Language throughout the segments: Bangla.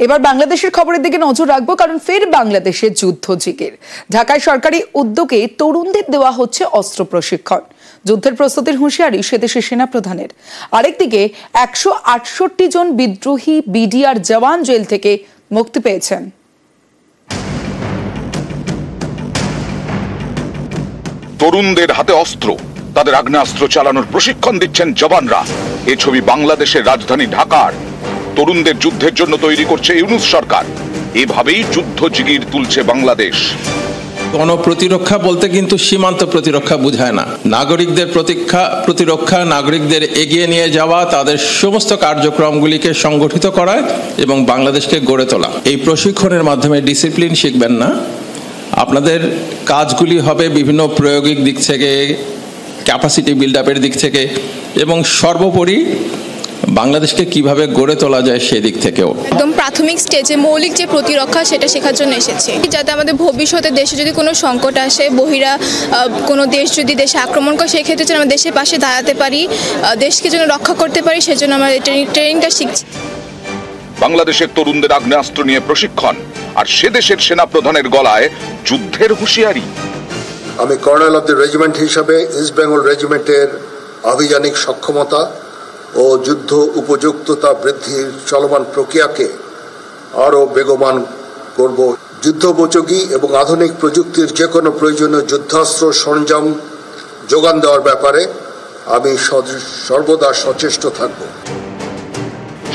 এবার বাংলাদেশের খবরের দিকে নজর রাখবো, কারণ ফের বাংলাদেশের যুদ্ধ জিগির। ঢাকায় সরকারি উদ্যোগে তরুণদের দেওয়া হচ্ছে অস্ত্র প্রশিক্ষণ। যুদ্ধের প্রস্তুতির হুঁশিয়ারি সেদেশের সেনাপ্রধানের। আরেকদিকে 168 জন বিদ্রোহী বিডিআর জওয়ান জেল থেকে মুক্তি পেয়েছেন। তরুণদের হাতে অস্ত্র, তাদের আগ্নেয়াস্ত্র চালানোর প্রশিক্ষণ দিচ্ছেন জওয়ানরা। এ ছবি বাংলাদেশের রাজধানী ঢাকার। তরুণদের যুদ্ধের জন্য তৈরি করছে ইউনূস সরকার। এভাবেই যুদ্ধ জিগির তুলছে বাংলাদেশ। গণপ্রতিরক্ষা বলতে কিন্তু সীমান্ত প্রতিরক্ষা বোঝায় না। নাগরিকদের প্রতিরক্ষা, নাগরিকদের এগিয়ে নিয়ে যাওয়া, তাদের সমস্ত কার্যক্রমগুলিকে সংগঠিত করা এবং বাংলাদেশকে গড়ে তোলা। এই প্রশিক্ষণের মাধ্যমে ডিসিপ্লিন শিখবেন না, আপনাদের কাজগুলি হবে বিভিন্ন প্রায়োগিক দিক থেকে, ক্যাপাসিটি বিল্ড আপের দিক থেকে, এবং সর্বোপরি বাংলাদেশকে কিভাবে গড়ে তোলা যায় সেদিক থেকেও। একদম প্রাথমিক স্টেজে মৌলিক যে প্রতিরক্ষা সেটা শেখার জন্য এসেছি, যাতে আমাদের ভবিষ্যতে দেশে যদি কোনো সংকট আসে, বহিরা কোনো দেশ যদি দেশে আক্রমণ করে, সেক্ষেত্রে যেন আমরা দেশের পাশে দাঁড়াতে পারি, দেশকে যেন রক্ষা করতে পারি, সেজন্য আমরা ট্রেনিংটা শিখছি। বাংলাদেশের তরুণদের আগ্নেয়াস্ত্র নিয়ে প্রশিক্ষণ, আর সে দেশের সেনাপ্রধানের গলায় যুদ্ধের হুঁশিয়ারি। আমি কর্নেল অব দ্য রেজিমেন্ট হিসাবে ইস্ট বেঙ্গল রেজিমেন্টের আভিযানিক সক্ষমতা ও যুদ্ধ উপযুক্ততা বৃদ্ধির চলমান প্রক্রিয়াকে আরও বেগবান করব। যুদ্ধোপযোগী এবং আধুনিক প্রযুক্তির যে কোনো প্রয়োজনীয় যুদ্ধাস্ত্র সরঞ্জাম যোগান দেওয়ার ব্যাপারে আমি সর্বদা সচেষ্ট থাকব।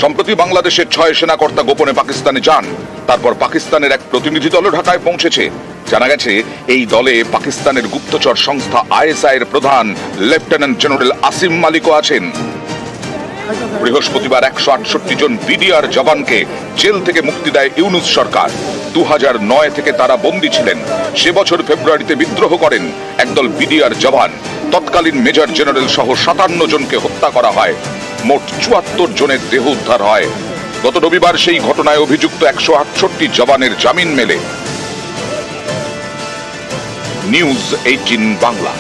সম্প্রতি বাংলাদেশের 6 সেনাকর্তা গোপনে পাকিস্তানে যান। তারপর পাকিস্তানের এক প্রতিনিধি দলও ঢাকায় পৌঁছেছে। জানা গেছে এই দলে পাকিস্তানের গুপ্তচর সংস্থা ISI এর প্রধান লেফটেন্যান্ট জেনারেল আসিম মালিকও আছেন। বৃহস্পতিবার 168 জন বিডিআর জওয়ানকে জেল থেকে মুক্তি দেয় ইউনূস সরকার। 2009 থেকে তারা বন্দী ছিলেন। সে বছর ফেব্রুয়ারিতে বিদ্রোহ করেন একদল বিডিআর জওয়ান। তৎকালীন মেজর জেনারেল সহ 57 জনকে হত্যা করা হয়। মোট 74 জনের দেহ উদ্ধার হয়। গত রবিবার সেই ঘটনায় অভিযুক্ত 168 জওয়ানের জামিন মেলে। নিউজ 18 বাংলা।